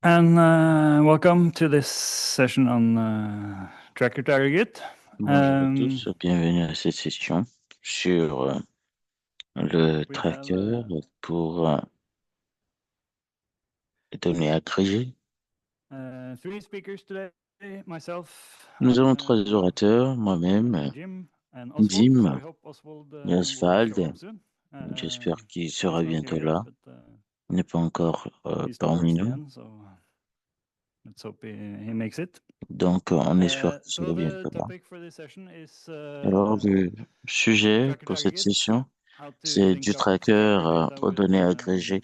And welcome to this session on Tracker to Aggregate. Bonjour à tous, bienvenue à cette session sur le We have tracker pour les données agrégées. three speakers today, myself, Nous avons trois orateurs, moi-même, Jim, and Oswald. So we Jim hope Oswald et will show Oswald. up soon. J'espère qu'il He's sera not here bientôt yet, là. but Il n'est pas encore he's parmi towards the nous, end, so let's hope he makes it. donc on espère qu'il So sera the bientôt là. topic for this session is Alors, le sujet Tracker to pour cette Aggregate, session, how to c'est link du up tracker structured data aux with données agrégées.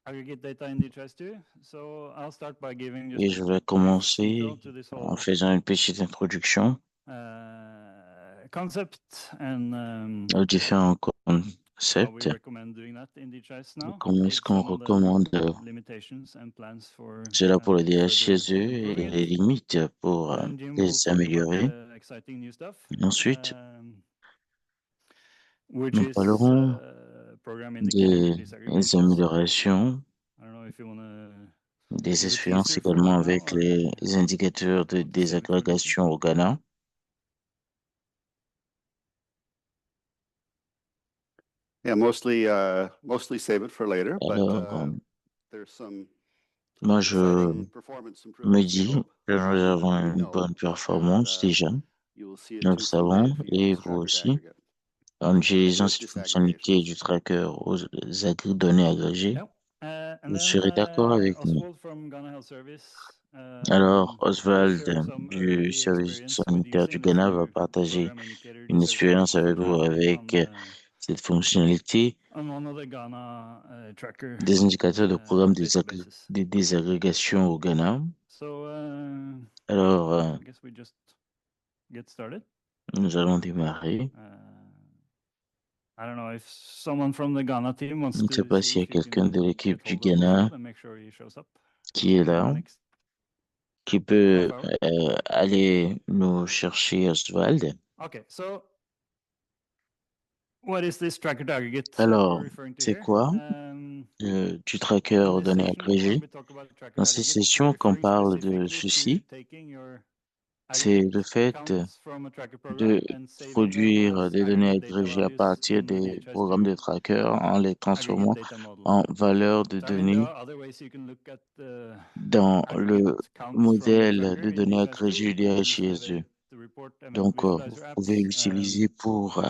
aggregate data in DHIS2. So I'll start by giving Et just je a vais brief intro commencer to this en whole faisant une petite introduction concept and aux différents how we concepts. recommend doing that in DHIS now, Comment est-ce with qu'on some of the recommande limitations and plans for cela pour le further DHCSE et improving les it. limites pour Then Jim will les talk about améliorer? the exciting new stuff, Ensuite, which nous is parlerons program indicator des disaggregations. améliorations, I don't know if you want to des give a expériences teaser for également that now avec or les indicateurs de want to save it for later. désagrégation au Ghana. Yeah, mostly save it for later, but Alors, there's some moi, je exciting performance me improvements we dis hope. que nous avons We une know, bonne and performance déjà. you will see it Nous le too someday savons, if you et use vous Tracker to aussi, Aggregate en utilisant with cette fonctionnalité disaggregations. du tracker aux données agrégées. Yep. And Vous then serez d'accord avec nous. Oswald from Ghana Health Service Alors, will Oswald share some du early service experience with sanitaire du using this Ghana va new partager program indicator une expérience disaggregation avec vous avec cette fonctionnalité on one of the Ghana tracker des indicateurs de programme databases. des désagrégation au Ghana. So Alors, I guess we just get started. nous allons démarrer. I don't know if someone from the Ghana team wants Je ne sais to pas see s'il y a if you quelqu'un de can l'équipe get du hold of Ghana Oswald and make sure he shows up qui est in the là, next qui half peut hour. aller nous chercher Oswald. Okay, so what is this tracker to aggregate that we're Alors, referring to c'est here? quoi du tracker In aux this données session, when agrégées? we talk about tracker Dans to ces aggregate, we're sessions, qu'on referring parle de specifically to ceci, taking your c'est aggregate le fait counts from a tracker de program and saving them produire as des données aggregate data agrégées à values partir in the des programmes DHIS2 de tracker en les aggregate transformant data model. en valeurs de So, I mean, there données are other ways you can look at the dans aggregate le counts from your modèle tracker de in données DHIS2. agrégées You can use DHIS2. Elevate to report event Donc, vous visualizer pouvez apps. l'utiliser pour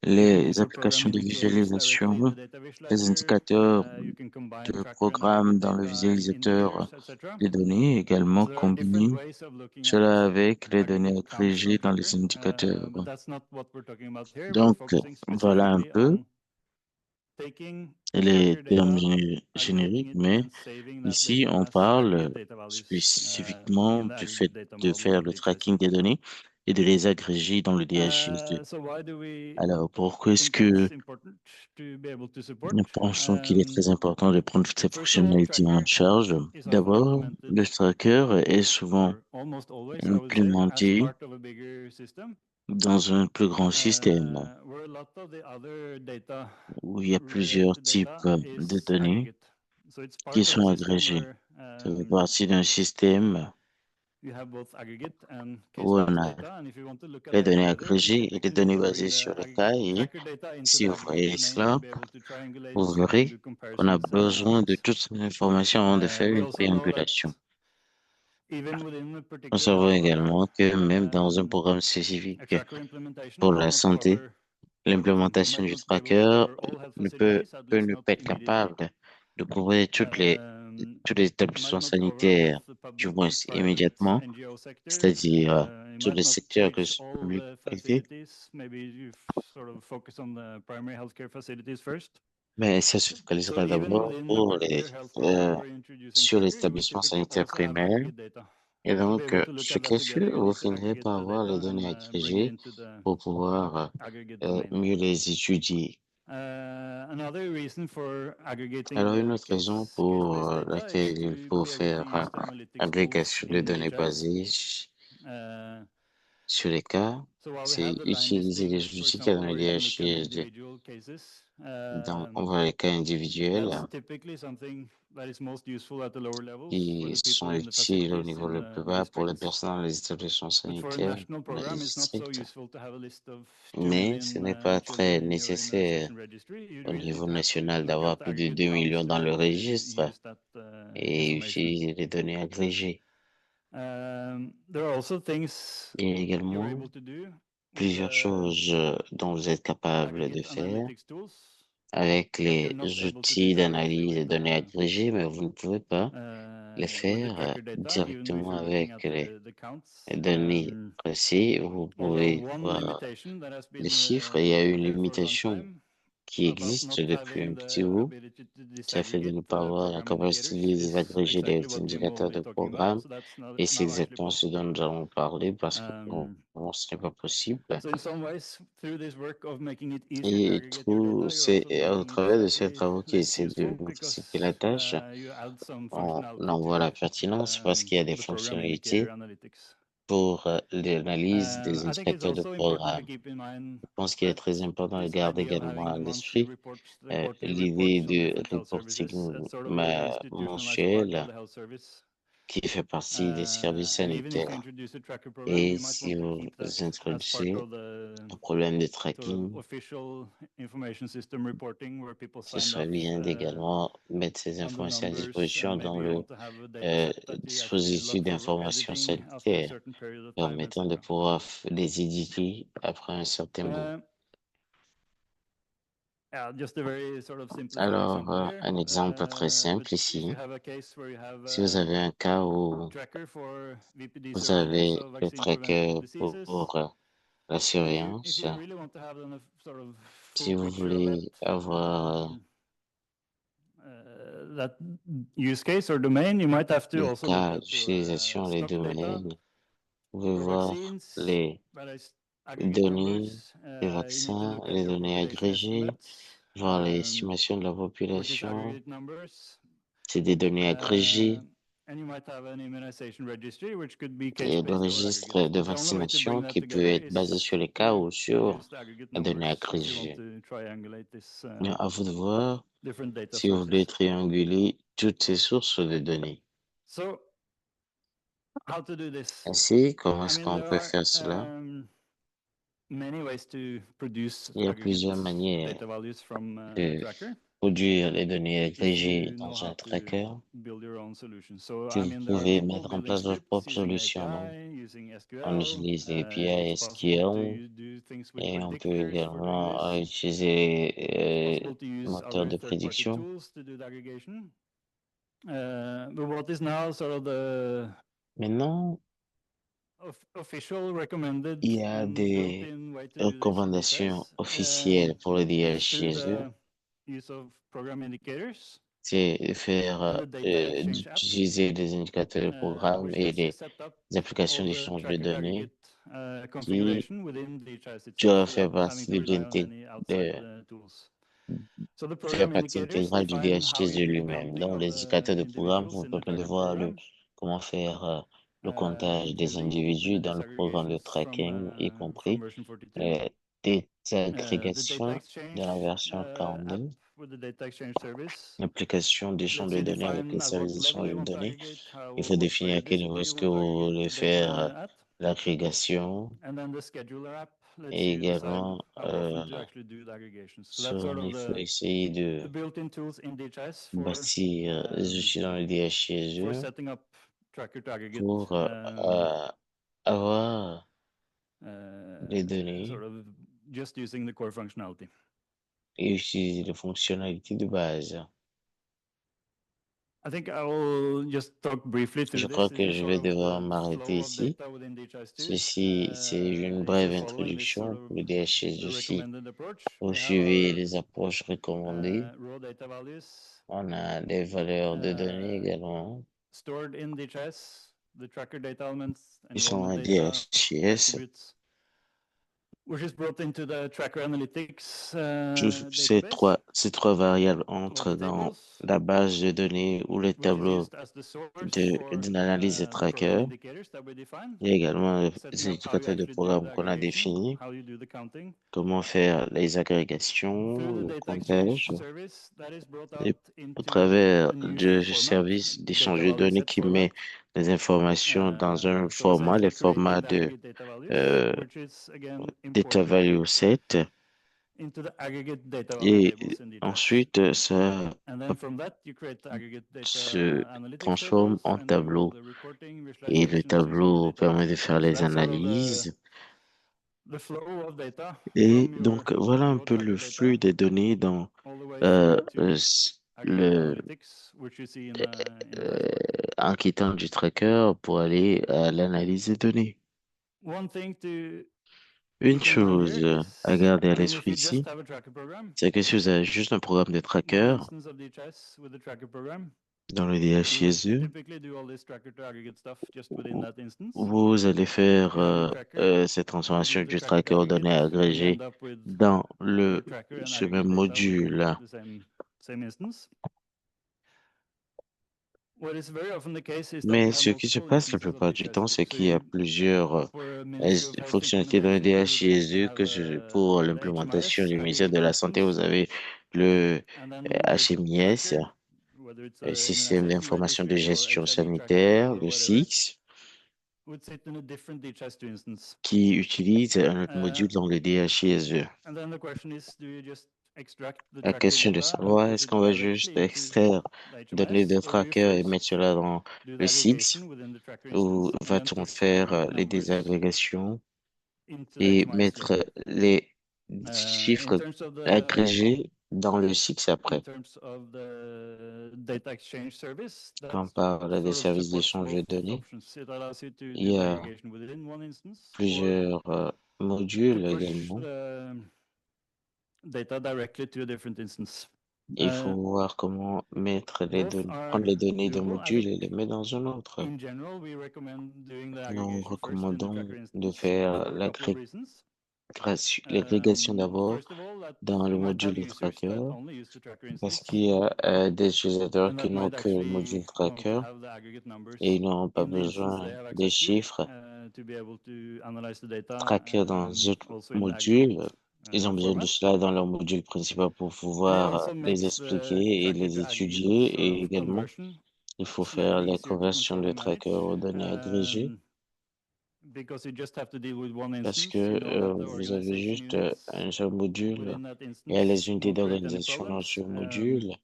You can les also program applications de indicators directly in the visualisation, data les visualizer. indicateurs You can combine de tracker and programmes aggregate dans le data in visualisateur indicators, etc. des données, également So there are different combiner ways of looking at cela avec les données aggregate counts agrégées from dans tracker, les indicateurs. but that's not what we're talking about here. We're Donc, focusing voilà un specifically peu on taking les tracker termes data, génériques, aggregating it, mais and saving that ici, data on as parle aggregate data values spécifiquement in the du fait aggregate data de model faire in le DHIS2. tracking des données et de les agréger dans le DHIS2. So why do we Alors, pourquoi est-ce think que that's important to be able to support? nous pensons qu'il est très important de prendre toutes ces First of all, fonctionnalités en tracker charge? is often D'abord, implemented, le tracker est souvent or almost always, I would say, as implémenté part of a bigger system, dans un plus grand système where a lot of the other data, où il y a plusieurs related types data, de is données aggregate. So it's qui part of a sont system agrégées. where Ça fait partie d'un système you have both aggregate and où on case-based a data, and if you want to look at les them données together, you agrégées et les typically données bring basées the sur les cas. Et tracker data into si the vous aggregate voyez domain to cela, be able to triangulate vous and do verrez qu'on a comparisons and besoin de analysis. toutes ces informations avant de faire We une also know that triangulation. even within a Nous particular savons health program, également que même dans un programme a spécifique tracker implementation pour will la not santé, cover everything. It l'implémentation might du not be able to tracker cover all health ne peut, facilities, at peut least ne not pas être immediately. capable de couvrir tous les It might établissements not cover both sanitaires, the du public moins and private immédiatement, NGO sector. c'est-à-dire It tous might les not secteurs que reach ce all public the privé, facilities. Maybe you sort of focus on the primary healthcare facilities first. mais ça se So focalisera even d'abord within a pour particular health program euh, where you're introducing sur les tracker, you would établissements typically sanitaires also have primaires. aggregate data. Et To be donc, able to look ce at that cas together, sûr, you vous need to finirez aggregate par the avoir les data données and bring it agrégées into the pour pouvoir aggregate domain. mieux les étudier. Another reason for aggregating Alors, une the autre raison case-based pour data is laquelle il to faut be able to faire use the analytics tools agrégation de in données DHIS. basées sur les cas, So while we c'est have the line utiliser les listing, for outils qu'il y a example, dans les where you can look at DHIS2. individual cases, on voit les cas individuels That's typically something that is most useful at the lower levels for qui the sont people in the utiles au facilities niveau in le the plus bas pour les districts. personnes dans les établissements But for a sanitaires, national dans les program, it's not so districts. useful to have a list of 2 Mais ce n'est million pas très children in your nécessaire immunization registry. You au really niveau need to national look at d'avoir the plus de aggregate 2 counts millions to dans be le able to registre use that et information. utiliser les données agrégées. There are also things Il y a you're également able to do with plusieurs choses dont vous êtes capable de aggregate faire analytics tools avec that you're les not able to do outils directly d'analyse et with données agrégées, mais vous ne pouvez pas les the faire tracker data, even if directement you're looking avec at les the counts. données précises. Vous Although pouvez one voir limitation that has les been chiffres. Il y a une there for a long limitation time qui about existe not depuis un having petit the bout, ability to qui a fait de disaggregate ne pas avoir la program capacité indicators de is désagréger les exactly what Jim will indicateurs be de talking about. programme. So that's Et c'est now actually exactement ce possible. dont nous allons parler parce que Um, bon, ce n'est pas possible. So in some ways, through this work of making it easier to Et aggregate your data, you're c'est also au making it travers de ces slightly travaux qui less essaient de useful nous because faciliter la tâche, you add some on functionality en voit to la pertinence parce qu'il y a des the program indicator fonctionnalités analytics. pour l'analyse des I think it's indicateurs de also important to programme. keep in mind Je pense qu'il est that très important de this garder idea of également having à the monthly l'esprit reports, the quarterly l'idée reports of du different health services, reporting that's sort of the institutionalized part of mensuel the health service. qui fait partie des services And even if you sanitaires. introduce a tracker program, Et you might si want to vous keep that as part introduisez of the un problème de sort of tracking, official information system reporting where people ce signed serait off bien d'également mettre ces on the informations à numbers, and disposition dans maybe you le want to have a data set that you actually dispositif look for d'information editing after a sanitaire certain period of time, permettant de etc. pouvoir les éditer après un certain bout. Yeah, just a very sort of simplified Alors, example here. un exemple très But simple if ici. you have a case where you have Si vous avez un cas où tracker for VPD vous surveillance avez of le vaccine tracker preventable diseases, pour la if surveillance, you really want to have a sort of si full vous picture of voulez avoir that use case or domain, you might have to le also look cas at d'utilisation, les stock data domaines, vous pouvez for voir vaccines, les that is aggregate données numbers. des You need to vaccins, look at les your données population agrégées, estimates, voir l'estimation de la which is population. aggregate numbers. C'est des données agrégées And you might have an immunization registry, which could be et le case-based or registre aggregate. de But the only way to bring vaccination that qui peut together être basé is sur les cas to ou sur use the aggregate la donnée numbers if you want agrégée. to triangulate this Mais à vous de voir different data si vous voulez sources. trianguler toutes ces sources de données. So, how to do this? Ainsi, comment I est-ce mean, qu'on there peut are faire cela? many ways to produce Il y a aggregate plusieurs manières data values from de tracker produire les données if agrégées you know dans how un to tracker build your own solution. So, que I vous mean, there are pouvez people mettre en building place votre scripts propre using solution. API, using On SQL. utilise les API It's possible SQL to do things with et on peut predictors for doing également this. utiliser It's possible to use moteurs other de third-party prédiction. tools to do the aggregation. But what is now sort of the Maintenant, official recommended il y a and des built-in way to do this in recommandations DHIS officielles pour le is through DHISE. the use of program indicators C'est de faire and the data exchange app, d'utiliser les indicateurs de programme which et lets you les set up applications all the d'échange de tracker to données aggregate qui configuration within DHIS itself doivent faire without having partie to de rely on any outside de tools. So the faire program partie indicators intégrale du define how DHIS you de do the lui-même. counting Dans of les the indicateurs de programme, individuals vous in the pouvez tracker voir program, comment faire le comptage des including individus the dans le programme de disaggregations tracking, y from compris version 42. les The data désagrégations de exchange la version app 42, with the data exchange service l'application d'échange lets de you données avec les define at what services level d'échange you de want to données. aggregate, Il faut what définir à quel niveau periodicity you est-ce que want to vous aggregate voulez the data faire at. l'agrégation And then the scheduler app lets et you decide également how often to actually do the aggregations. So that's sort of il faut essayer the built-in tools in DHIS bâtir les outils dans le DH chez for eux setting up tracker to aggregate pour avoir les données sort of just using the core functionality. et utiliser les fonctionnalités de base. I think I will just talk briefly through Je this. crois This que is je sort vais of devoir the m'arrêter flow of ici. data within DHIS2. Ceci, c'est une If brève you're following this sort introduction of pour le DHS the aussi. recommended approach, Vous we have suivez our les approches recommandées. raw data values On a des valeurs de données également stored in DHIS, the tracker data elements, qui sont enrollment en data, DHS. attributes. which is brought into the Tracker Analytics Ces database. ces trois variables Column entrent dans tables, la base de données ou le which is tableau used as the source de for d'analyse de the program tracker. indicators that we define, Il y a également les setting up how you indicateurs de actually do programme the qu'on a aggregation, définis, how you do the counting, comment faire les through agrégations, the le data exchange comptage, service that is brought out et au into travers a new du format, service d'échange data de value données set qui format. met les informations dans un So format, essentially les creating formats the de aggregate data values, euh, which is again data imported value set. into the aggregate data value Et tables in DHIS. ensuite, ça And then from that, you create the aggregate se data analytics transforme tables en and do all tableau. the reporting, Et le visualizations using the tableau data permet de exchange faire service. So les that's sort of analyses. the flow of data Et from your donc, voilà un raw peu le tracker flux data des données dans all the way euh, through le, to s- aggregate le, analytics, which you see in the euh, dashboard. en quittant du tracker pour aller à l'analyse des données. One thing to Une keep in mind here chose à is, garder à I mean, if l'esprit you just ici, have a tracker program, c'est que si vous avez juste un programme de one tracker instance of DHIS with the tracker program, dans le you would DHIS2, typically do all this tracker to aggregate stuff just within vous that instance. vous allez faire You have your tracker, cette you transformation use the du tracker to tracker aux aggregate, données and you agrégées end up with dans your tracker and ce même aggregate data within module. the same instance. What is very often the case is that Mais you have ce qui se multiple passe la instances of plupart du temps, DHIS2. c'est So qu'il y a you, plusieurs for a Ministry of Health fonctionnalités dans le implementation, you would typically DHIS2 have que pour the l'implémentation HMIS du ministère de aggregate la Santé, vous instance, avez le and then your HMIS, tracker, whether it's le a système immunization d'information de registry or gestion HIV tracker sanitaire, or le whatever, SIX, would sit in a different DHIS2 instance. qui utilise un autre Uh, module dans le DHIS2. and then the question is, do you just extract the La tracker question de data and savoir put est-ce it qu'on va directly juste into extraire the données HMIS, de or do you tracker et first mettre cela dans do the le SIX, aggregation within the tracker ou instance and then va-t-on push the faire aggregate les numbers désagrégations into the et HMIS mettre later? les In chiffres terms of agrégés dans le SIX après? the data exchange service, that Quand on parle des sort of services supports d'échange de both données, options. It allows you to il do y the a aggregation within one instance or plusieurs to modules push également. the data directly to a different instance. Il faut voir comment mettre les Both données, prendre are les données d'un doable. I module think et les mettre dans un autre. in general, we recommend doing the Nous aggregation first in the recommandons tracker de instance faire for a couple of reasons. l'agrégation d'abord First of all, that dans le you might module have de users that tracker only use the tracker parce instance, qu'il y a des utilisateurs and qui that n'ont might que le actually module want to tracker have the aggregate et numbers ils n'auront pas in the instance besoin they have des access chiffres to be able to analyze the data tracker dans d'autres also in the aggregate modules. Ils ont besoin de format. cela dans leur module principal pour And it pouvoir also les makes the expliquer et tracker les to aggregate étudier. sort Et of également, conversion il faut faire slightly la easier to conversion control de and manage, tracker aux données agrégées because you just have to deal with one parce instance. You que know that the vous avez organization juste units un seul module within that et les instance unités won't create any d'organisation dans problems. ce module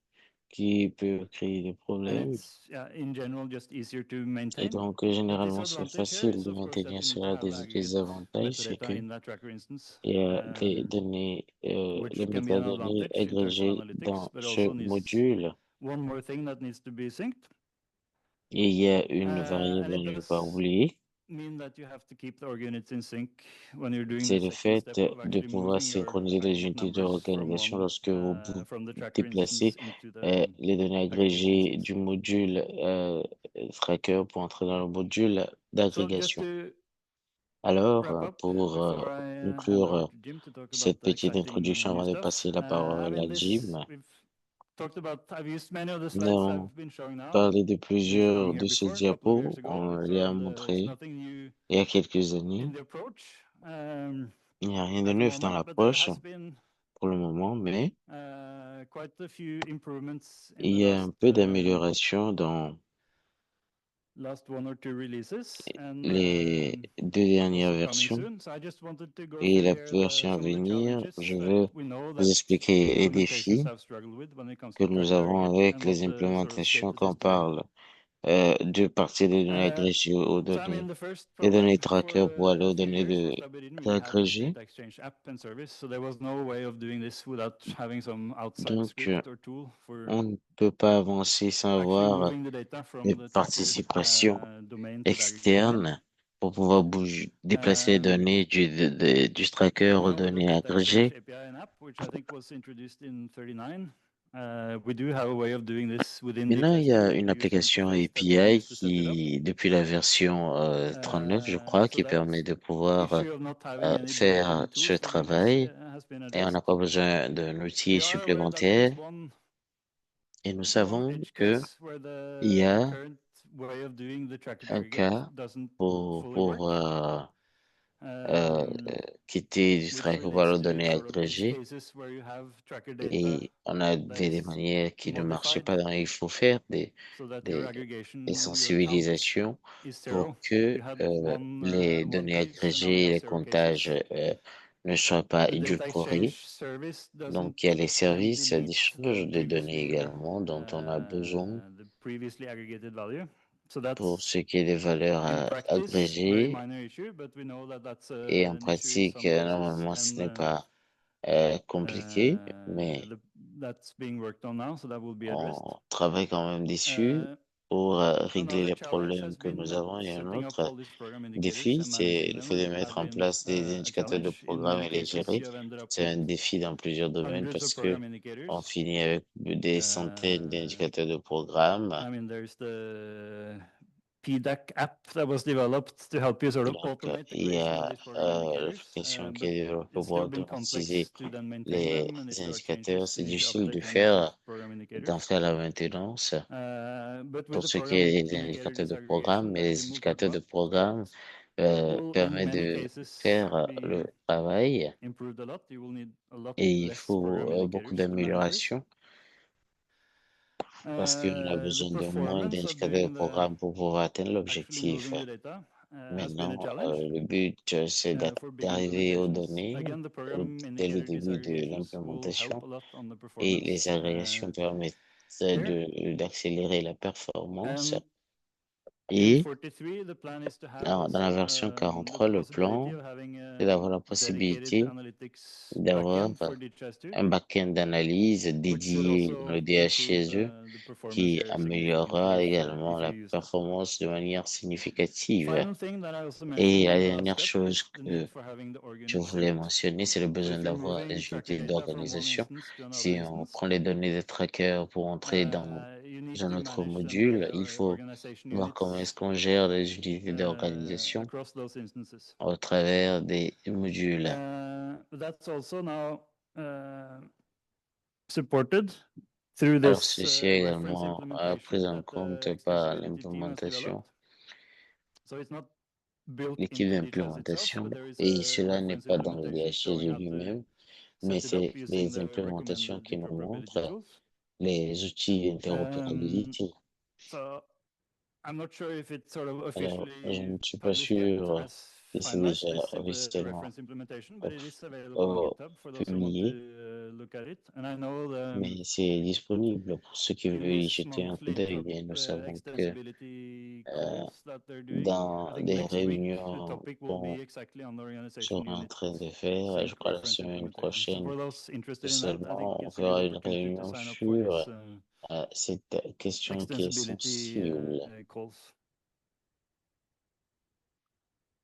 qui peut créer des And problèmes. it's in general just easier to Et maintain. donc, The généralement, c'est disadvantage here facile is de of course that maintenir you need to cela. have the aggregate Des avantages, c'est metadata que in that tracker instance, il y a des données, les which can be an métadonnées advantage in terms of agrégées analytics, dans but ce also needs module. one more thing that needs to be synced. Et il y a une And variable à it ne pas does oublier, mean that you have to keep the org units in sync when you're doing c'est the le second fait step of de actually pouvoir moving your synchroniser les aggregate unités numbers d'organisation lorsque vous from the tracker déplacez instance into the les données aggregate agrégées instance. du module tracker pour entrer dans le module So just d'agrégation. to Alors, wrap up pour before I hand conclure over to Jim to talk about cette the petite exciting introduction new avant de stuff. passer la I parole à mean, Jim, we've talked about, I've used many of the nous slides avons I've been showing now. parlé de Been showing plusieurs here de ces before, a couple of years diapos. ago. On It's les sort a of it's montrés nothing new il y a quelques in années. the approach Il n'y a rien de at the neuf dans moment, but there l'approche has been pour le moment, mais quite a few improvements in il the y a un peu d'amélioration dans last one or two releases, and les deux dernières also coming versions. soon. So I just wanted to go Et through la here version à some of the venir, challenges je that vais we know vous that expliquer les implementations défis have struggled with when it comes que to nous tracker avons aggregate avec and what les the sort of implémentations status quand is on today. parle de partir des données agrégées aux So I mean, données, the first des données problem tracker pour aller for a aux few données years de was that we didn't really have this agrégées. data exchange app and service, so there was no way of doing this without having some outside Donc, script or tool for on ne peut pas avancer sans actually avoir moving the data des from the tracker participations domain to the aggregate domain. externes pour pouvoir déplacer les données du tracker And aux now we look données at the Exchange agrégées. API and app, which I think was introduced in 39. We do have a way of doing this within the Maintenant, il y existing a une aggregation application interface that we API use to set it up. qui, depuis la version 39, je crois, So qui that permet de pouvoir issue of not having any faire built-in ce tools for doing this travail has been et on n'a addressed. pas besoin d'un outil We are aware that there is supplémentaire. Et nous one savons edge que case where il y the a current way of doing the tracker to un aggregate cas doesn't pour, fully pour work, euh, quitter du which travail pour relates le to données sort of edge agrégées. cases where you have tracker data Et on that avait des is manières qui ne marchaient modified pas. Donc, il faut faire so that your des, des aggregation, your count sensibilisations is pour zero. que You had les one données case and now you agrégées et have les zero comptages cases. ne soient pas The data édulcorés. exchange service doesn't Donc, il y a les can services delete d'échange de données également dont on a besoin the previously aggregated value. So pour that's ce qui est des valeurs in practice very agrégées. minor issue, but we know that that's Et en an issue in pratique, some cases, normalement, ce and n'est pas compliqué, mais that's being worked on now, so that will be addressed. on travaille quand même dessus pour régler Another les challenge problèmes has que been nous that avons. Et un setting up autre all these program indicators défi, and c'est managing le fait them de have mettre en been place des a indicateurs de challenge. In programme many et les cases, gérer. you have ended up C'est with un défi dans plusieurs domaines hundreds of parce que program on indicators. finit avec des centaines d'indicateurs de programme. I mean, there's the PDAC app that was developed to help you sort of Donc, automate the il y creation of a these program indicators, l'application qui but est développée it's pour still been automatiser complex to then maintain les them, and if there are indicateurs. changes, C'est you need to difficile de update them with those faire, program d'en indicators. faire la maintenance. But with Pour the ce qui program est des indicator indicateurs de programme, disaggregation mais that les Kimmo talked indicateurs de about programme will, in permettent many de cases, faire le be travail improved a lot. You will need a lot et il less program faut beaucoup indicators to manage this. d'améliorations parce qu'on a The besoin de moins performance of d'indicateurs de doing the programme pour pouvoir atteindre actually l'objectif. moving the data has been a Maintenant, challenge le but, c'est for big d'arriver aux implementations. données Again, the program dès le indicator début de disaggregations will help l'implémentation a lot on the et les performance agrégations permettent there. d'accélérer la performance. And in Et 43, the plan is to have dans la also version the 43, le possibility plan, of having c'est a d'avoir la dedicated possibilité analytics d'avoir backend for DHIS2, un backend d'analyse which should dédié dans also le improve DHCSE the performance qui here améliorera significantly également if you la use that. performance de manière significative. Final thing that I also Et mentioned la in the dernière abstract chose is the que need for having the org je unit voulais split. mentionner, c'est le So besoin if you're d'avoir moving des tracker unités data from one d'organisation. instance to another Si on instance, prend les données de tracker pour entrer dans you need un to autre manage then module, the il faut organization voir comment units est-ce qu'on gère les unités d'organisation across those instances. au travers des modules. That's also now supported through Alors, this ceci est reference également pris implementation en that the compte par extensibility team has l'implémentation, developed. So it's not built l'équipe into DHIS itself, d'implémentation, but there is et a cela n'est reference pas dans le implementation showing DHG how to lui-même, mais set it up c'est using les the implémentations recommended qui nous interoperability montrent tools. les outils d'interopérabilité. So I'm not sure if it's sort of Alors, je officially ne suis pas published yet sûr as si c'est finalized. déjà It's simply a officiellement reference implementation, but it is available on euh, GitHub for those who want publié, to look at it. And I know mais c'est disponible pour ceux qui in veulent y this jeter un coup monthly d'œil. Et nous savons que extensibility euh, calls that they're doing, I dans think des next week the réunions topic will be qu'on exactly on the organization sera en unit train de faire, je sync crois la reference semaine implementation. So prochaine, for those interested in that, I think seulement on it's a good fera une opportunity to réunion sign up for this sur cette question qui est extensibility sensible. calls.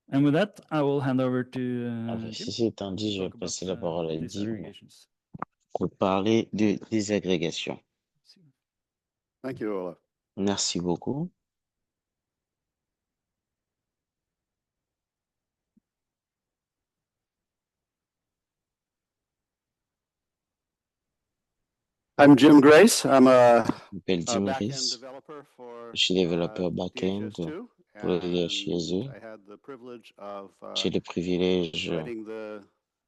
And with that, I will hand over to Avec Jim ceci étant dit, to je vais talk about passer la parole à Dim disaggregations. pour parler de désagrégation. Thank you, Ola. Merci beaucoup. I'm Jim Grace. I'm a Je m'appelle Jim backend Rees. developer for Je suis développeur back-end DHIS2, pour le and DHIS2. I had the privilege of J'ai le privilège writing the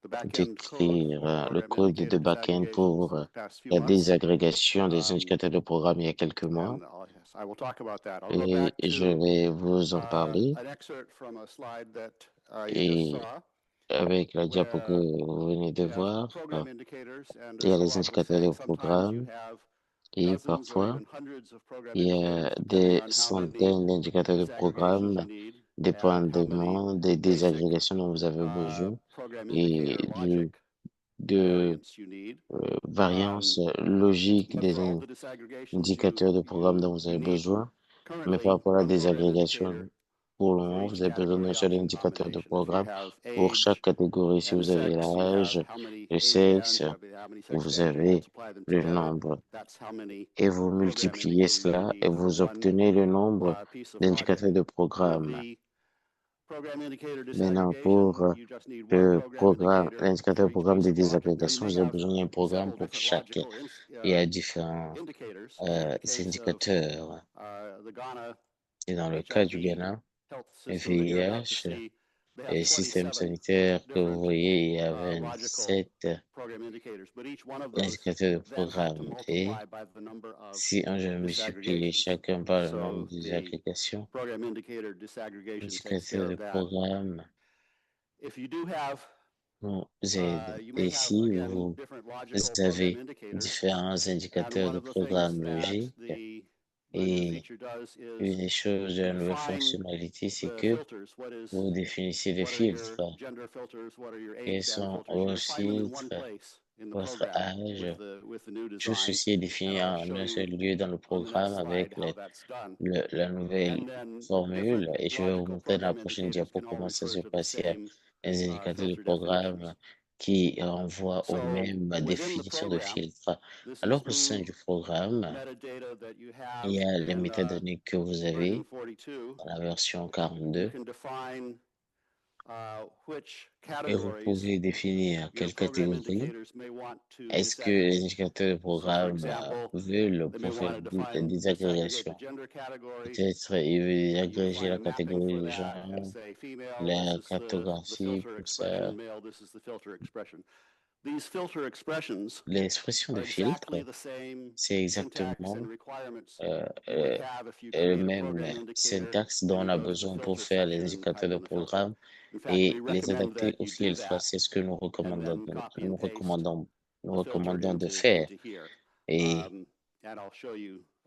backend code d'écrire for le program code de indicator back-end disaggregations pour the past few la months. désagrégation des indicateurs de programme il y a quelques mois. And I will talk about that. I'll go Et back je to vais vous en parler. an excerpt from a slide that you just Et saw. avec la diapo que where vous venez de you have voir, program indicators, and il y a as les Ola was indicateurs de saying, sometimes you programme have et dozens or parfois even hundreds of program il y a indicators, depending des on how many centaines d'indicateurs de disaggregations you programme need and how many dépendamment des basic désagrégations dont vous avez besoin program et indicator logic de variants you need. variance logique But des for all the disaggregations indicateurs de programme dont vous you avez need besoin, mais par currently, rapport à la one program désagrégation indicator Pour le moment, vous avez besoin d'un seul indicateur de programme. Pour chaque catégorie, si vous avez l'âge, le sexe, vous avez le nombre. Et vous multipliez cela et vous obtenez le nombre d'indicateurs de programme. Maintenant, pour le programme, l'indicateur de programme de désagrégation, vous avez besoin d'un programme pour chaque. Il y a différents indicateurs. Et dans le cas du Ghana, le VIH, et système sanitaire que vous voyez, il y a 27 indicateurs de programme. Et si on veut multiplier chacun par le nombre de désagrégations, indicateurs de programme nous aident. Et si vous avez différents indicateurs de programme logiques, et une des choses de la nouvelle fonctionnalité, c'est que vous définissez les filtres. Quels sont vos filtres, votre âge. Tout ceci est défini en un seul lieu dans le programme avec la nouvelle formule. Et je vais vous montrer dans la prochaine diapo comment ça se passe. Il y a les indicateurs de programme qui renvoient aux mêmes définitions de filtres. Alors au sein du programme, il y a les métadonnées que vous avez dans la version 42 et vous pouvez définir quelle catégorie. Est-ce que les indicateurs de programme veulent pour faire des désagrégations? Peut-être il veut désagréger la catégorie de genre, la cartographie, pour ça. L'expression de filtre, c'est exactement le même syntaxe dont on a besoin pour faire les indicateurs de programme et les adapter aux filtres. C'est ce que nous recommandons de faire. Et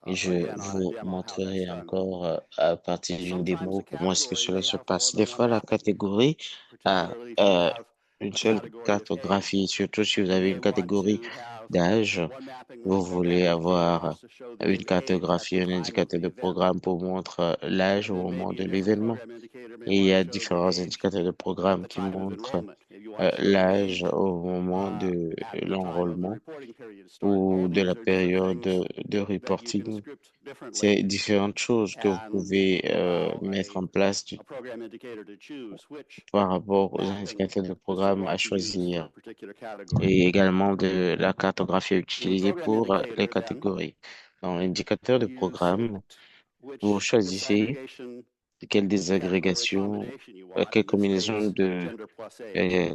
je vous montrerai encore à partir d'une démo comment est-ce que cela se passe. Des fois, la catégorie a une seule cartographie, surtout si vous avez une catégorie d'âge. Vous voulez avoir une cartographie, un indicateur de programme pour montrer l'âge au moment de l'événement. Et il y a différents indicateurs de programme qui montrent l'âge au moment de l'enrôlement ou de la période de reporting. C'est différentes choses que vous pouvez mettre en place par rapport aux indicateurs de programme à choisir et également de la cartographie utilisée pour les catégories. Dans l'indicateur de programme, vous choisissez quelle désagrégation, quelle combinaison de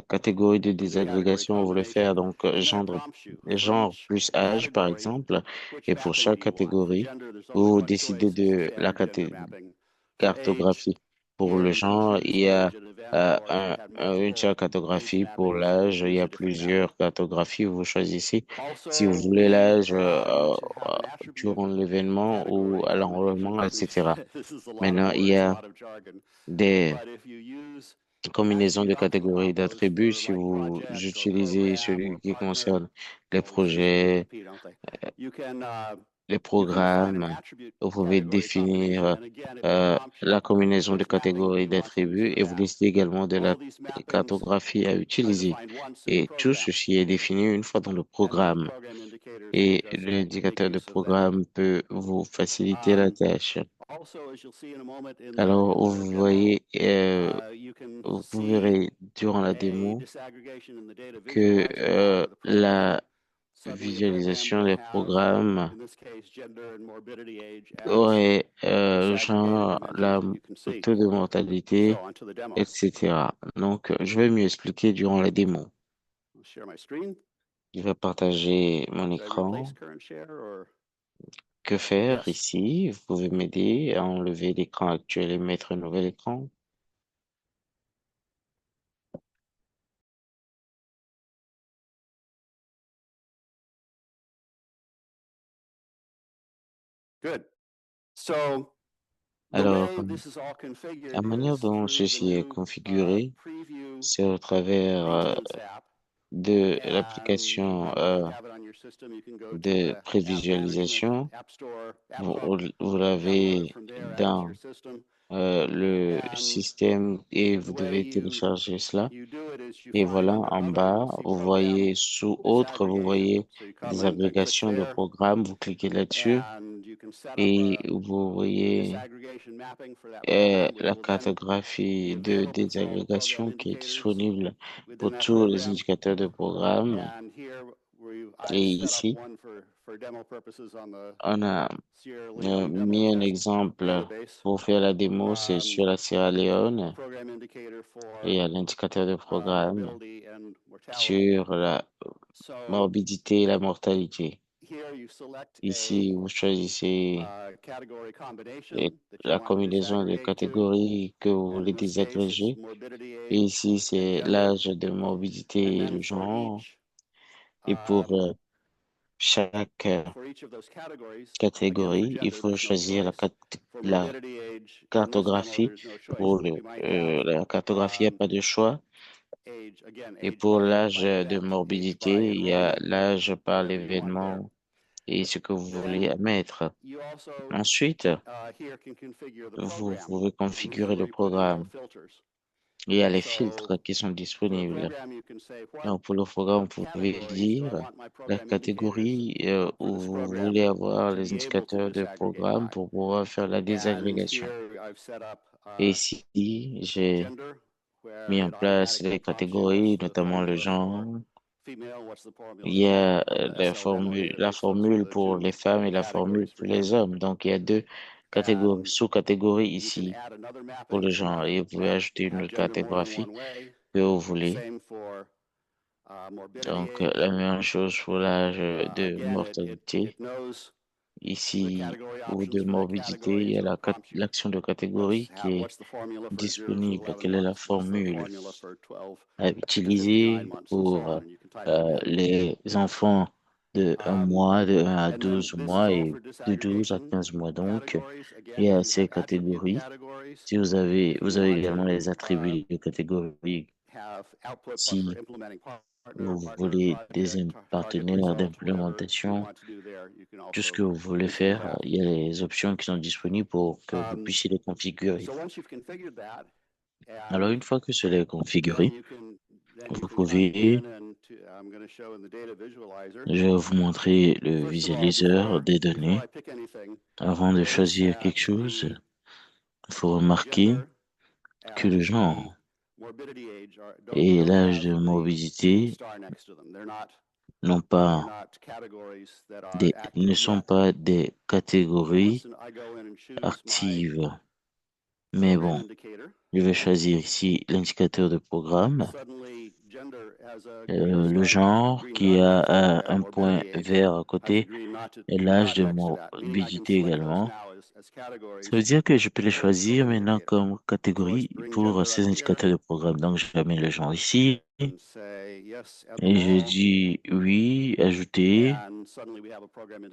catégories de désagrégation vous voulez faire. Donc, genre plus âge, par exemple. Et pour chaque catégorie, vous décidez de la cartographie. Pour le genre, il y a une seule cartographie. Pour l'âge, il y a plusieurs cartographies. Vous choisissez si vous voulez l'âge durant l'événement ou à l'enrôlement, etc. Maintenant, il y a des combinaisons de catégories d'attributs si vous utilisez celui qui concerne les projets, les programmes. Vous pouvez définir la combinaison de catégories d'attributs et vous décidez également de la cartographie à utiliser. Et tout ceci est défini une fois dans le programme. Et l'indicateur de programme peut vous faciliter la tâche. Alors, vous voyez, vous verrez durant la démo que la visualisation des programmes aurait genre le taux de mortalité, etc. Donc, je vais mieux expliquer durant la démo. Je vais partager mon écran. Que faire ici? Vous pouvez m'aider à enlever l'écran actuel et mettre un nouvel écran. Alors, la manière dont ceci est configuré, c'est au travers de l'application de prévisualisation. Vous l'avez dans le système et vous devez télécharger cela. Et voilà, en bas, vous voyez sous autres, vous voyez des agrégations de programmes. Vous cliquez là-dessus et vous voyez la cartographie de désagrégation qui est disponible pour tous les indicateurs de programme. Et ici, on a mis un exemple pour faire la démo, c'est sur la Sierra Leone. Et il y a l'indicateur de programme sur la morbidité et la mortalité. Ici, vous choisissez la combinaison de catégories que vous voulez désagréger. Et ici, c'est l'âge de morbidité et le genre. Et pour chaque catégorie, il faut choisir la cartographie. Pour la cartographie, il n'y a pas de choix. Et pour l'âge de morbidité, il y a l'âge par l'événement et ce que vous voulez mettre. Ensuite, vous pouvez configurer le programme. Il y a les filtres qui sont disponibles. Donc, pour le programme, vous pouvez dire la catégorie où vous voulez avoir les indicateurs de programme pour pouvoir faire la désagrégation. Et ici, j'ai mis en place les catégories, notamment le genre. Il y a la formule pour les femmes et la formule pour les hommes. Donc, il y a deux catégories, sous-catégories ici pour le genre. Et vous pouvez ajouter une autre catégorie que vous voulez. Donc, la même chose pour l'âge de mortalité. Ici, ou de morbidité, il y a l'action de catégorie qui est disponible. Quelle est la formule à utiliser pour les enfants de 1 mois, de 1 à 12 mois et de 12 à 15 mois. Donc, il y a ces catégories. Si vous avez également les attributs de catégorie. Si vous voulez des partenaires d'implémentation, tout ce que vous voulez faire, il y a les options qui sont disponibles pour que vous puissiez les configurer. Alors, une fois que cela est configuré, vous pouvez, je vais vous montrer le visualiseur des données. Avant de choisir quelque chose, il faut remarquer que le genre et l'âge de morbidité ne sont pas des catégories actives. Mais bon, je vais choisir ici l'indicateur de programme, le genre qui a un point vert à côté et l'âge de morbidité également. Ça veut dire que je peux les choisir maintenant comme catégorie pour ces indicateurs de programme. Donc, je vais mettre le genre ici et je dis oui, ajouter.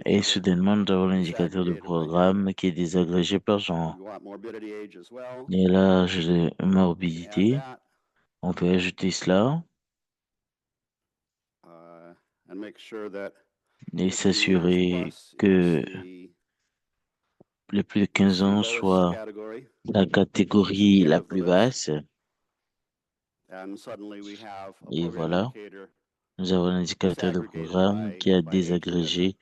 Et soudainement, nous avons l'indicateur de programme qui est désagrégé par genre. Et l'âge de morbidité, on peut ajouter cela et s'assurer que les plus de 15 ans soient la catégorie la plus basse. Et voilà, nous avons l'indicateur de programme qui a désagrégé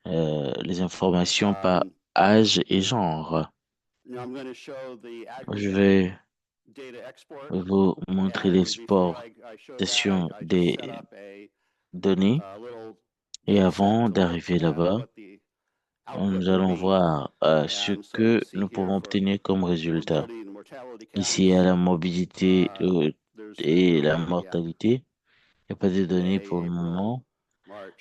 les informations par âge et genre. Je vais vous montrer l'exportation des données. Et avant d'arriver là-bas, nous allons voir ce que nous pouvons obtenir comme résultat. Ici, il y a la mobilité et la mortalité. Il n'y a pas de données pour le moment.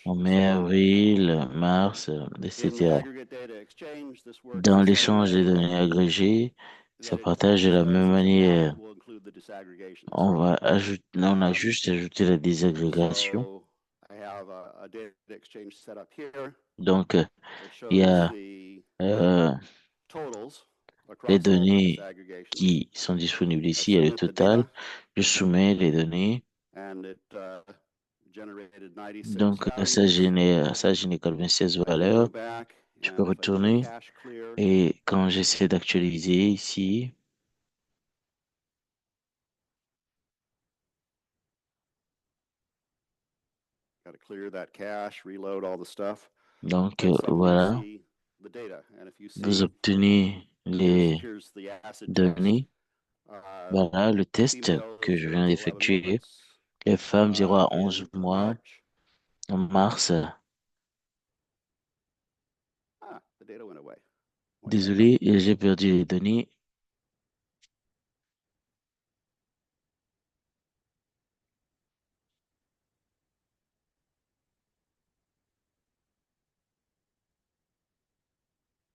En mai, avril, mars, etc. Dans l'échange des données agrégées, ça partage de la même manière. On a juste ajouté la désagrégation. Donc, il y a les données qui sont disponibles ici, il y a le total. Je soumets les données. Donc, ça génère 96 valeurs. Je peux retourner et quand j'essaie d'actualiser ici, Got to clear that cache, reload all the stuff. donc Looks like you voilà, see the data. And if you vous see, obtenez les here's the acid test. données. Voilà le test Female que je 0 viens to 11 d'effectuer. months Les femmes 0 à in 11 mois March. en mars. The data went away. Why did that happen? Désolé, j'ai perdu les données.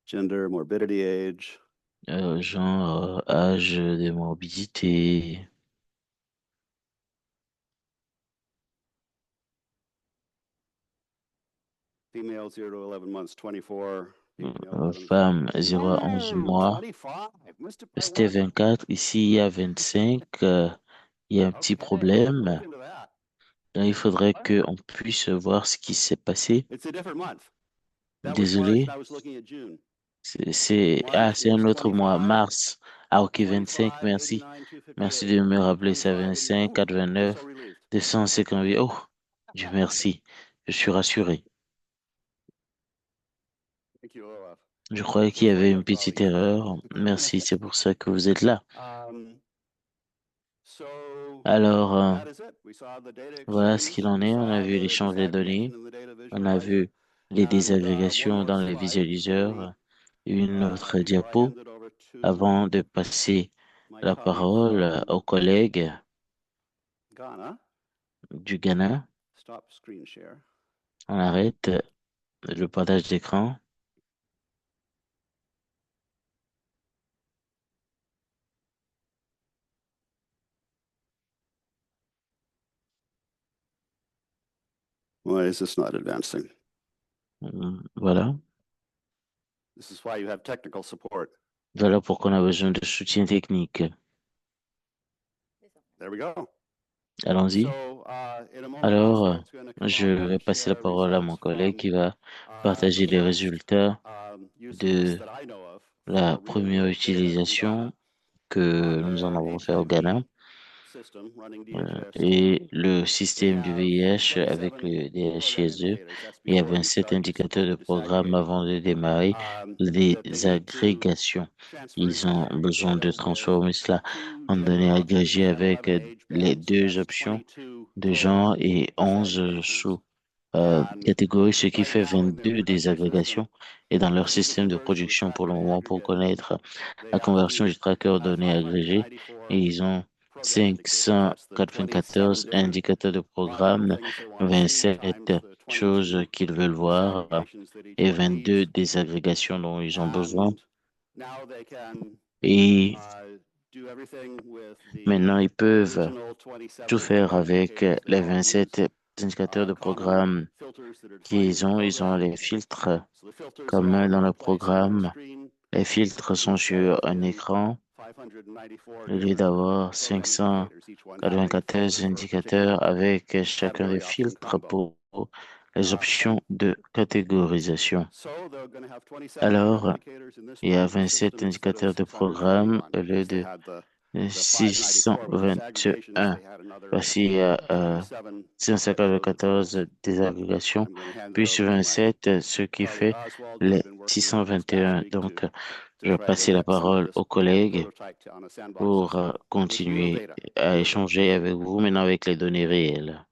Gender, morbidity, age. Genre âge de morbidité. Female 0 to 11 months, 24. Female 11 Femme 0 à 11 mois. 25. Missed it by C'était one. 24. Ici, il y a 25. Il y a un petit Okay, we'll problème. look into that. Là, il faudrait qu'on puisse voir ce qui s'est passé. It's a different month. That was March, and Désolé. I was looking at June. C'est un March is autre mois. 25, Mars. Ah, ok, 25. 25, Merci. 89, Merci 258. de me rappeler ça. 25, 89. 25, I'm so 89, relieved. 258. Oh, Dieu merci. Je suis rassuré. Thank you, Olaf. Je croyais qu'il y avait une petite erreur. Merci, c'est pour ça que vous êtes là. So Alors, that is it. We saw the data voilà ce exchange. qu'il en We est. On a saw vu the l'échange des disaggregation données. in the data On a visualizer. vu les And one désagrégations more dans les slide before we visualiseurs. Une autre hand diapo it over to avant de passer my la colleague parole from aux collègues Ghana. du Ghana. Stop screen share. On arrête le partage d'écran. Why is this not advancing? Voilà. This is why you have technical support. Voilà pourquoi on a besoin de soutien technique. There we go. Allons-y. So, in a moment, Alors, Oswald's going to come je on vais and passer la share parole à mon results collègue from qui va the partager les first résultats use case de that I know of la for première real-world data in Ghana utilisation que on nous en the avons fait au Ghana HIV system running DHIS2. et le They système du have VIH avec 27 le program DHIS2. indicators. That's Il y a before you 27 start indicateurs de programme disaggregating. avant de démarrer That they les need to agrégations. transfer Ils ont besoin data de with transformer cela two en gender données options agrégées and avec 11 age les bands. So deux that's options 22 de total genre et 11 disaggregations. catégories, ce qui Right fait now in their 22 production system, désagrégations. Et dans leur this is the système de conversion of production pour tracker le to moment pour aggregate. connaître They la have conversion du tracker aux données agrégées, 594 et ils ont program indicators. That's the 27 594 different indicateurs de logical programme, things they want to see 27 times the choses 22 qu'ils veulent voir disaggregations that each et one 22 needs. désagrégations dont ils ont besoin. And now they can Et do everything with the maintenant, ils peuvent original tout 27 faire program avec indicators. They les all use 27 indicateurs de common programme filters that are defined in qu'ils the ont. Ils ont program. les filtres So the filters are all communs in dans le one place on one programme. screen. Les filtres sont sur Instead, un in écran. 594 Au lieu different d'avoir program indicators, each one having 594 filters for a particular indicateurs avec chacun des category option filtres combo. pour les options de catégorisation. So they're going to have 27 program Alors, indicators in this il y a part of the 27 system instead of indicateurs de programme 621 au lieu because they de had the 594 with disaggregations. 621. They had another Voici, il y a 27 that showed the 694 totals. désagrégations, I'm going to hand it plus over to my 27, ce qui colleague fait Oswald, who les I've been working with this past 621. week Donc, to je vais try to passer la get some of parole this aux collègues prototype on a sandbox pour system with real continuer data, à real data. échanger avec vous maintenant avec les données réelles.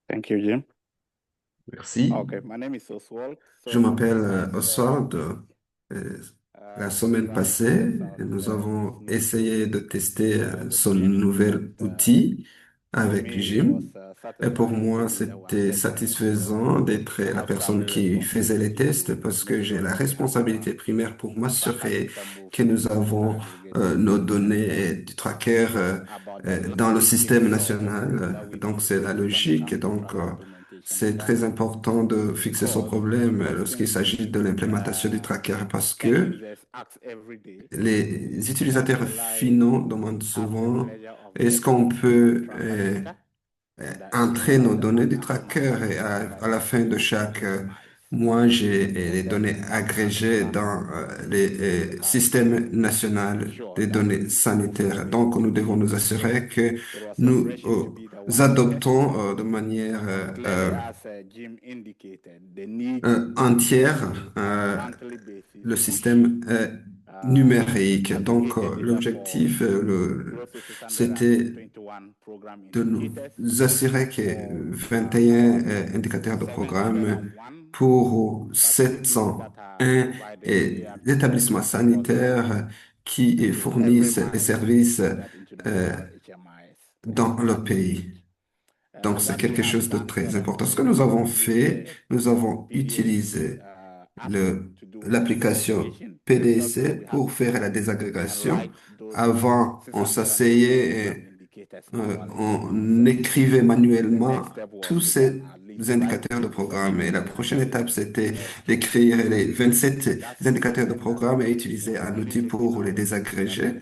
Thank you, Jim. Merci. Okay, my name is Oswald. Je m'appelle Oswald. Euh, La semaine passée, nous avons essayé de tester son nouvel outil avec Jim. Et pour moi, c'était satisfaisant d'être la personne qui faisait les tests parce que j'ai la responsabilité primaire pour m'assurer que nous avons nos données du tracker dans le système national. Donc, c'est la logique. Donc, c'est très important de fixer ce problème lorsqu'il s'agit de l'implémentation du tracker parce que les utilisateurs finaux demandent souvent est-ce qu'on peut entrer nos données du tracker et à la fin de chaque mois, j'ai les données agrégées dans les systèmes nationaux des données sanitaires. Donc, nous devons nous assurer que nous adoptons de manière entière le système numérique. Donc, l'objectif, c'était de nous assurer que 21 indicateurs de programme pour 701 établissements sanitaires qui fournissent les services dans le pays. Donc, c'est quelque chose de très important. Ce que nous avons fait, nous avons utilisé l'application PDC pour faire la désagrégation. Avant, on s'asseyait et on écrivait manuellement tous ces indicateurs de programme. Et la prochaine étape, c'était d'écrire les 27 indicateurs de programme et utiliser un outil pour les désagréger.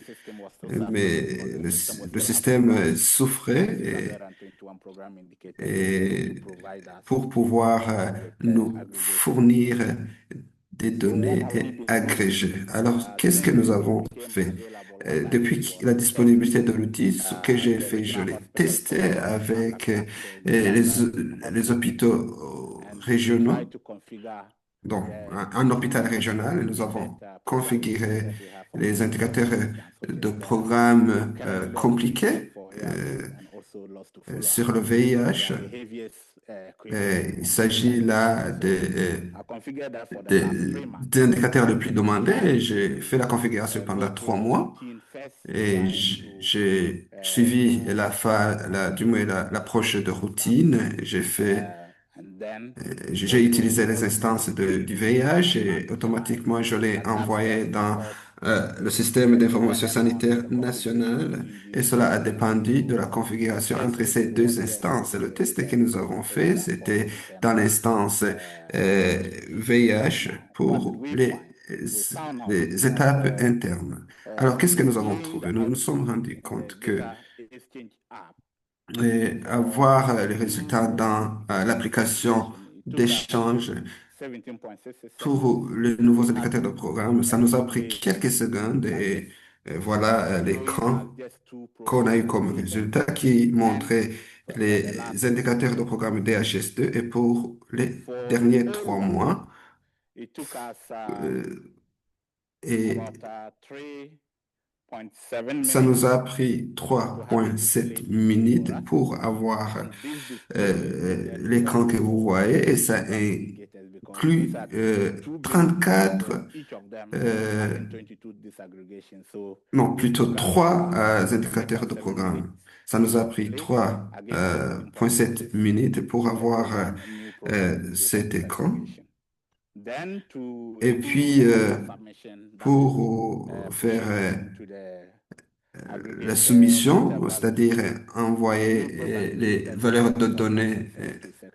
Mais le système souffrait et pour pouvoir nous fournir des données agrégées. Alors, qu'est-ce que nous avons fait? Depuis la disponibilité de l'outil, ce que j'ai fait, je l'ai testé avec les hôpitaux régionaux. Donc, un hôpital régional, nous avons configuré les indicateurs de programme compliqués sur le VIH. Il s'agit là d'indicateurs les plus demandés. J'ai fait la configuration pendant 3 mois et j'ai suivi du moins l'approche de routine. J'ai utilisé les instances du VIH et automatiquement je l'ai envoyé dans le système d'information sanitaire national et cela a dépendu de la configuration entre ces deux instances. Le test que nous avons fait, c'était dans l'instance VIH pour les étapes internes. Alors, qu'est-ce que nous avons trouvé? Nous nous sommes rendus compte que avoir les résultats dans l'application d'échange pour les nouveaux indicateurs de programme, ça nous a pris quelques secondes et voilà l'écran qu'on a eu comme résultat qui montrait les indicateurs de programme DHS2 et pour les derniers 3 mois. Et ça nous a pris 3,7 minutes pour avoir l'écran que vous voyez et ça inclut 34, non, plutôt 3 indicateurs de programme. Ça nous a pris 3,7 minutes pour avoir cet écran. Et puis, pour faire la soumission, c'est-à-dire envoyer les valeurs de données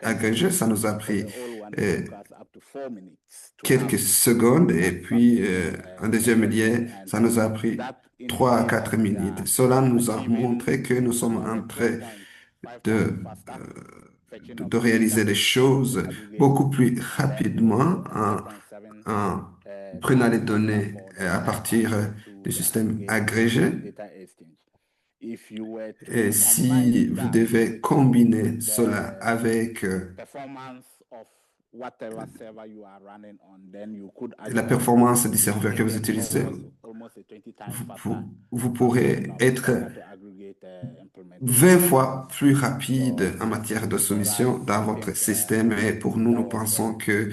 agrégées, ça nous a pris quelques secondes et puis en deuxième lieu, ça nous a pris 3 à 4 minutes. Cela nous a montré que nous sommes en train de, de réaliser les choses beaucoup plus rapidement en prenant les données à partir du système agrégé. Et si vous devez combiner cela avec la performance du serveur que vous utilisez, vous pourrez être 20 fois plus rapide en matière de soumission dans votre système. Et pour nous, nous pensons que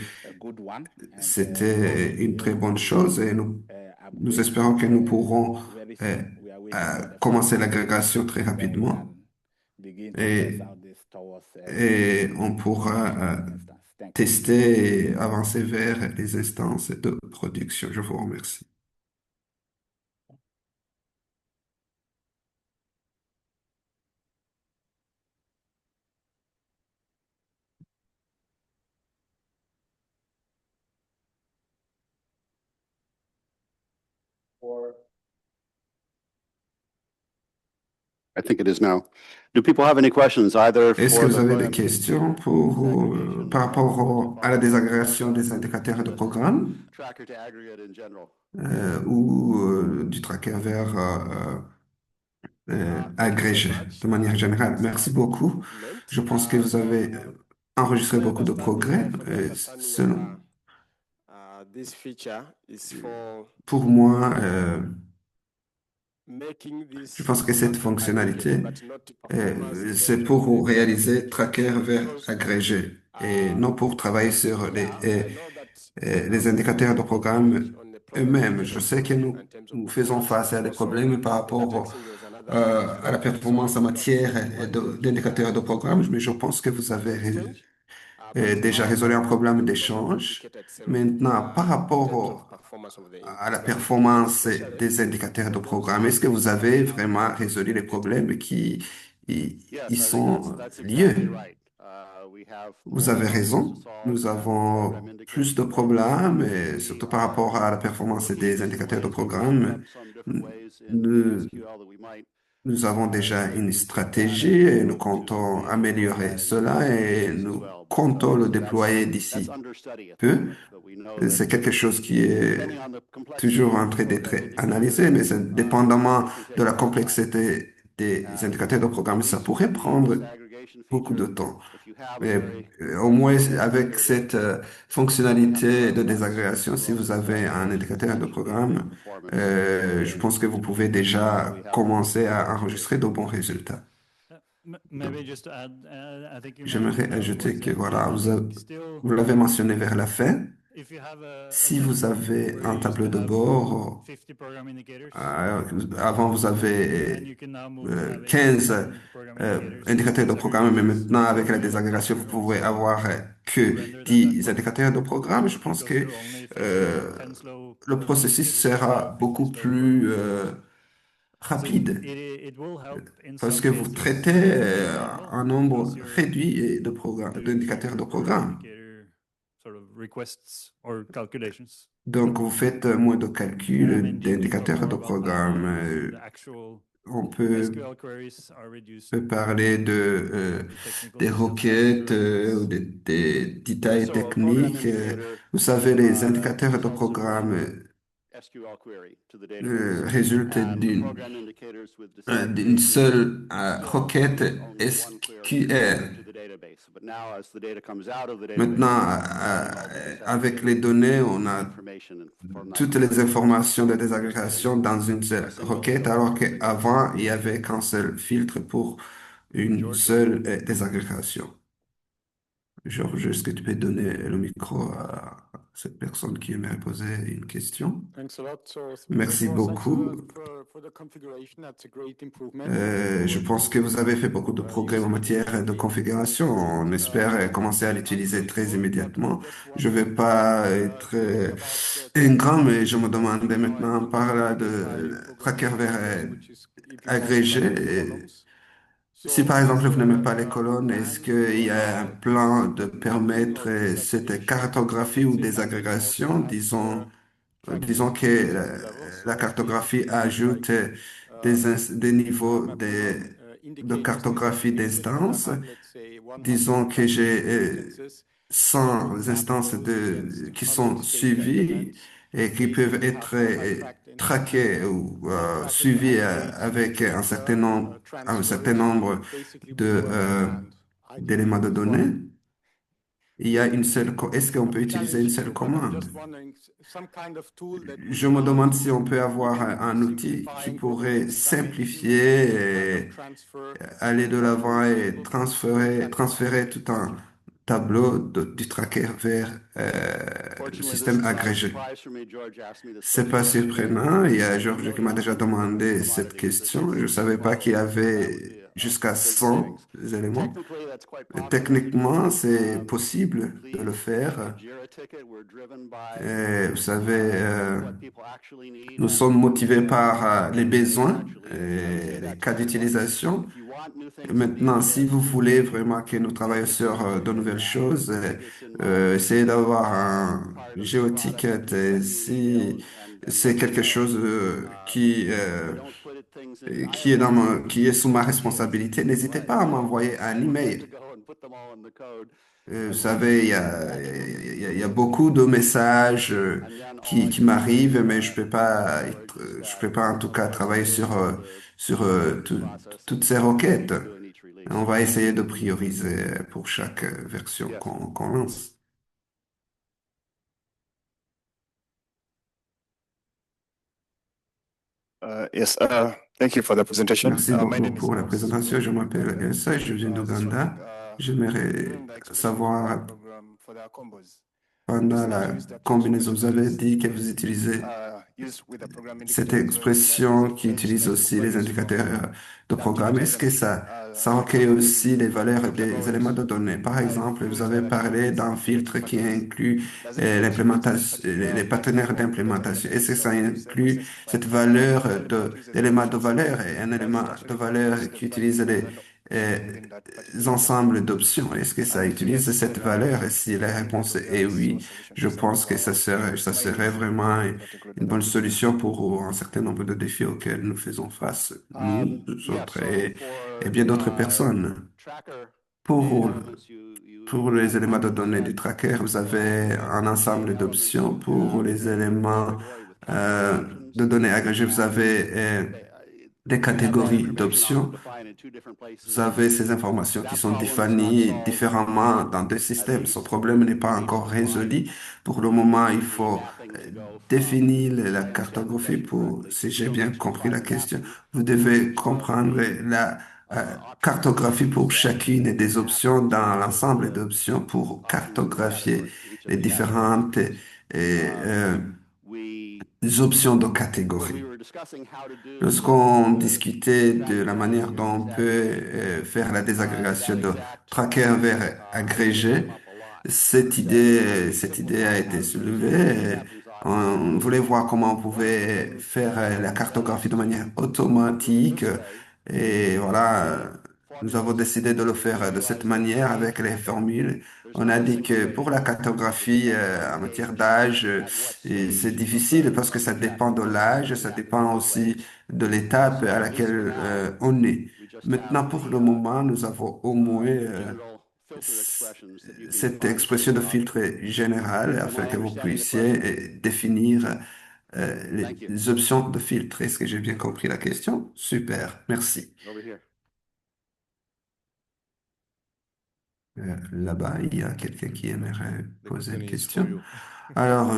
c'était une très bonne chose et nous espérons que nous pourrons commencer l'agrégation très rapidement. Et et on pourra tester et avancer vers les instances de production. Je vous remercie. I think it is now. Do people have any questions either Est-ce que for vous the avez des questions par rapport à la désagrégation des indicateurs de programme tracker to aggregate in general? ou du tracker vers agrégé de manière générale? Merci beaucoup. Je pense que vous avez enregistré beaucoup de progrès. Pour moi, je pense que cette fonctionnalité, c'est pour réaliser tracker vers agrégé et non pour travailler sur les indicateurs de programme eux-mêmes. Je sais que nous faisons face à des problèmes par rapport à la performance en matière d'indicateurs de programme, mais je pense que vous avez déjà résolu un problème d'échange. Maintenant, par rapport à la performance des indicateurs de programme, est-ce que vous avez vraiment résolu les problèmes qui y Yes, I think sont that's exactly liés? right. We have Vous more avez problems to raison. solve Nous than program avons plus indicators. de problèmes, et We surtout par are rapport à la performance looking at des different indicateurs de ways to round up programme. some different ways in Nous, SQL that we might nous avons déjà une take stratégie advantage et nous to comptons enable améliorer cela et applications as nous well. comptons le déployer That's d'ici understudy at the peu. moment, but we know that C'est quelque chose qui est depending on the complexity toujours of en the train d'être program analysé, mais indicators, dépendamment it can de take la a long time. complexité des indicateurs de At programme, ça least pourrait with the prendre disaggregation beaucoup de feature, temps. if you have a Mais very au moins, avec standard cette you have to fonctionnalité run de less désagrégation, si vous relative to avez un aggregation indicateur de that should give you programme, performance je pense que vous pouvez déjà we have commencer à demonstrated. enregistrer de bons résultats. Maybe just to add, I think you J'aimerais mentioned ajouter towards que the end, voilà, I think still, vous l'avez mentionné vers la fin, if you have a si vous setup avez where un you used tableau to de have bord, 50 program indicators, euh, avant vous and avez you can now move to having 15 10 program indicators with indicateurs de programme, mais disaggregations, maintenant avec la a lot désagrégation, vous faster pouvez to avoir to que render than that 10 was, indicateurs de programme. Je pense because que you're only facing euh, 10 slow le program processus indicators instead sera of 50 beaucoup slow program plus indicators. So rapide it will help in parce some que vous cases traitez in general un because nombre you're réduit doing d'indicateurs fewer de program programme. indicator sort of requests or calculations. Donc, vous faites moins de And I calculs mean, Jim can talk d'indicateurs more de about how programme. the actual On peut SQL queries are reduced peut parler to technical des details faster requêtes ou because des détails So a program techniques. indicator Vous savez, les indicateurs de results in programme one SQL query to the database, résultent and the program indicators with d'une disaggregation seule still requête produce only one query SQL. to the database. But now, as the data comes out of the database, Maintenant, we're running all the avec les disaggregated données, on a information from that toutes query. les informations de So instead of désagrégation dans une a seule single requête, filter, alors a single qu'avant, il filter. n'y avait qu'un seul filtre pour une George. seule désagrégation. Georges, est-ce que tu peux donner le micro à cette personne qui aimerait poser une question? Merci beaucoup. Je pense que vous avez fait beaucoup de progrès en matière de configuration. On espère commencer à l'utiliser très immédiatement. Je ne vais pas être ingrat, mais je me demandais maintenant, on parle de tracker vers agrégé. Si par exemple vous n'aimez pas les colonnes, est-ce qu'il y a un plan de permettre cette cartographie ou des agrégations, disons que la cartographie ajoute des niveaux de cartographie d'instances. Disons que j'ai 100 instances qui sont suivies et qui peuvent être traquées ou suivies avec un certain nombre d'éléments de données. Il y a une seule, est-ce qu'on peut utiliser une seule commande? Je me demande si on peut avoir un outil qui pourrait simplifier et aller de l'avant et transférer tout un tableau du tracker vers le système agrégé. C'est pas surprenant. Il y a Georges qui m'a déjà demandé cette question. Je ne savais pas qu'il y avait jusqu'à 100 éléments. Techniquement, c'est possible de le faire. Vous savez, nous sommes motivés par les besoins et les cas d'utilisation. Maintenant, si vous voulez vraiment que nous travaillions sur de nouvelles choses, essayez d'avoir un géoticket. Et si c'est quelque chose qui est qui est sous ma responsabilité, n'hésitez pas à m'envoyer un email. Vous savez, il y a beaucoup de messages qui m'arrivent, mais je peux pas en tout cas travailler sur toutes ces requêtes. On va essayer de prioriser pour chaque version qu'on lance. Yes, thank you for the presentation. Merci My beaucoup name is pour la Moses. présentation. Je m'appelle Elsa, je viens d'Ouganda. J'aimerais During the expression savoir, program for the combos, pendant la combinaison, vous avez dit que vous utilisez used with the program cette indicator as well, that expression is qui utilise benchmark aussi les values indicateurs from de the programme, est-ce que activity ça items. recueille aussi les valeurs Talked des éléments de données? Par exemple, vous includes avez the parlé candidates d'un filtre qui factors. inclut Does it l'implémentation, les partenaires particular data d'implémentation. Est-ce que elements ça or inclut processed by cette valeur that uses d'éléments de functions valeur et un that élément is de actually valeur qui step utilise values les and euh, within that particular ensembles domain? d'options? Est-ce que ça And if utilise yes, cette whether valeur? Et si la using réponse program est is oui, one solution je to some pense que ça my serait needs vraiment in particular une bonne domain. solution pour un certain nombre de défis auxquels nous faisons face, nous autres et bien d'autres personnes. Pour, pour les éléments de données du tracker, vous avez un ensemble d'options. Pour les éléments de données agrégées, vous avez des catégories d'options. Vous avez ces informations qui sont définies différemment dans deux systèmes. Ce problème n'est pas encore résolu. Pour le moment, il faut définir la cartographie pour, si j'ai bien compris la question, vous devez comprendre la cartographie pour chacune des options dans l'ensemble d'options pour cartographier les différentes options de catégorie. Lorsqu'on discutait de la manière dont on peut faire la désagrégation de tracker vers agrégé, cette idée a été soulevée. On voulait voir comment on pouvait faire la cartographie de manière automatique. Et voilà, nous avons décidé de le faire de cette manière avec les formules. On a dit que pour la cartographie en matière d'âge, et c'est difficile parce que ça dépend de l'âge, ça dépend aussi de l'étape à laquelle on est. Maintenant, pour le moment, nous avons au moins cette expression de filtre général afin que vous puissiez définir les options de filtre. Est-ce que j'ai bien compris la question? Super, merci. Là-bas, il y a quelqu'un qui aimerait poser une question. Alors,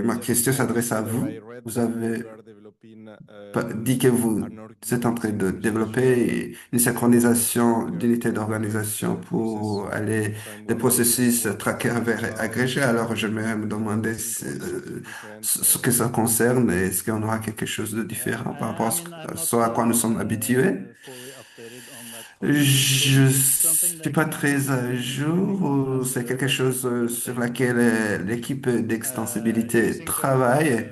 ma question s'adresse à vous. Vous avez dit que vous êtes en train de développer une synchronisation d'unités d'organisation pour aller des processus tracker vers agrégé. Alors, j'aimerais me demander ce que ça concerne. Est-ce qu'on aura quelque chose de différent par rapport à ce à quoi nous sommes habitués? Je suis pas très à jour. C'est quelque chose sur laquelle l'équipe d'extensibilité travaille.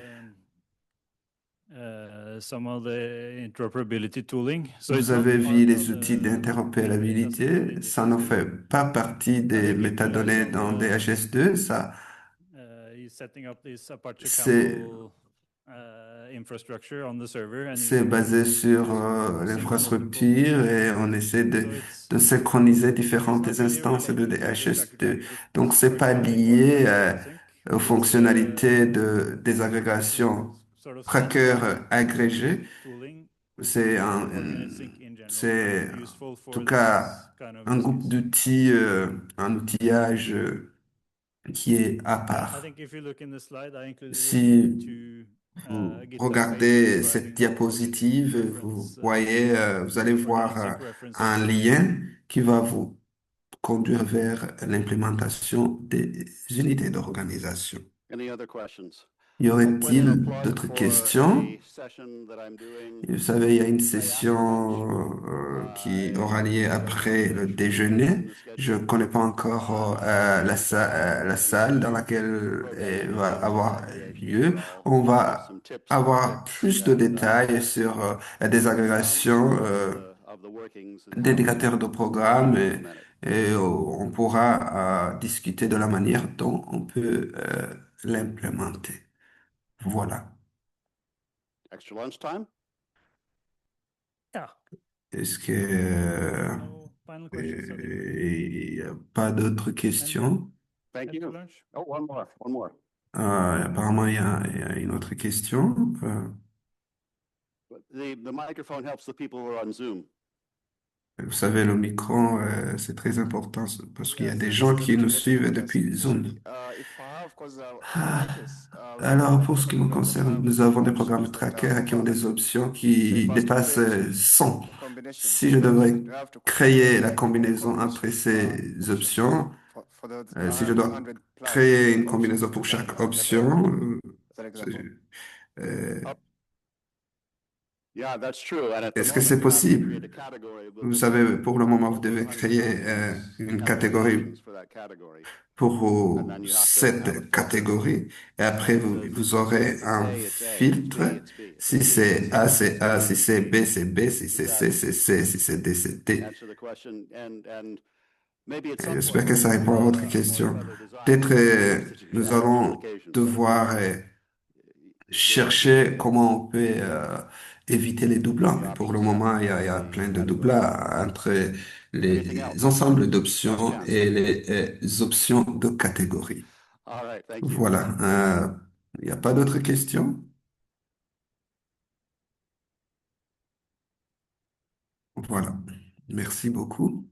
Vous avez vu les outils d'interopérabilité. Ça ne fait pas partie des métadonnées dans DHS2. Ça, c'est c'est basé sur l'infrastructure et on essaie de synchroniser différentes instances de DHS2. Donc, c'est pas lié aux fonctionnalités de désagrégation tracker agrégé. C'est c'est en tout cas un groupe d'outils, un outillage qui est à part. Si vous regardez cette diapositive, vous voyez, vous allez voir un lien qui va vous conduire vers l'implémentation des unités d'organisation. Any other questions? Y I'll put in a aurait-il plug d'autres for questions? a session that I'm doing Vous savez, il y a une right after session lunch. qui aura lieu There's après no le official date déjeuner. in the Je schedule. connais pas encore la salle dans laquelle elle va avoir lieu. On va Some tips and avoir tricks plus de and détails sur la désagrégation of the workings and how d'indicateurs de programme to implement it. et on pourra discuter de la manière dont on peut l'implémenter. Voilà. Extra lunchtime? Yeah. Est-ce que No final questions. So il n'y a pas d'autres questions? Thank extra you. lunch. Oh, one more, one more. Apparemment, il y a une autre question. But the microphone helps the people who are on Zoom. Vous savez, le micro, c'est très important parce qu'il y a Yes, des this gens is qui nous Dr. suivent Yes. depuis Zoom. If I have, because Ah, like this, Alors, pour most ce of qui the me programs concerne, have nous avons des options programmes that are trackers qui ont des above options the qui dépassent percentage 100. combination. Si je But devrais you have to créer la configure combinaison combination entre ces option options, for the si je dois 100 plus créer une options combinaison pour that chaque that are option, available. As an c'est- example. euh, Yeah, that's true. And at the est-ce que moment, c'est you have to possible? create a category. Vous savez, pour le moment, vous devez 100 créer une catégorie applications for that category. pour And then you have to have a cette filter. catégorie et après vous aurez If un it's A, it's A. If it's filtre. B, it's B. If Si it's C, it's c'est A, C. c'est A. Si c'est B, c'est B. Si c'est C, c'est C. Si c'est D, c'est D. Answer the question. And maybe at some J'espère point, que ça we'll répond à do votre a more question. clever design Peut-être that you can nous add extra allons applications. devoir chercher comment on peut éviter les doublons. Mais pour le moment, il y a plein de doublons entre les ensembles d'options et les options de catégorie. All right, thank you. Voilà. Il n'y a pas d'autres questions? Voilà. Merci beaucoup.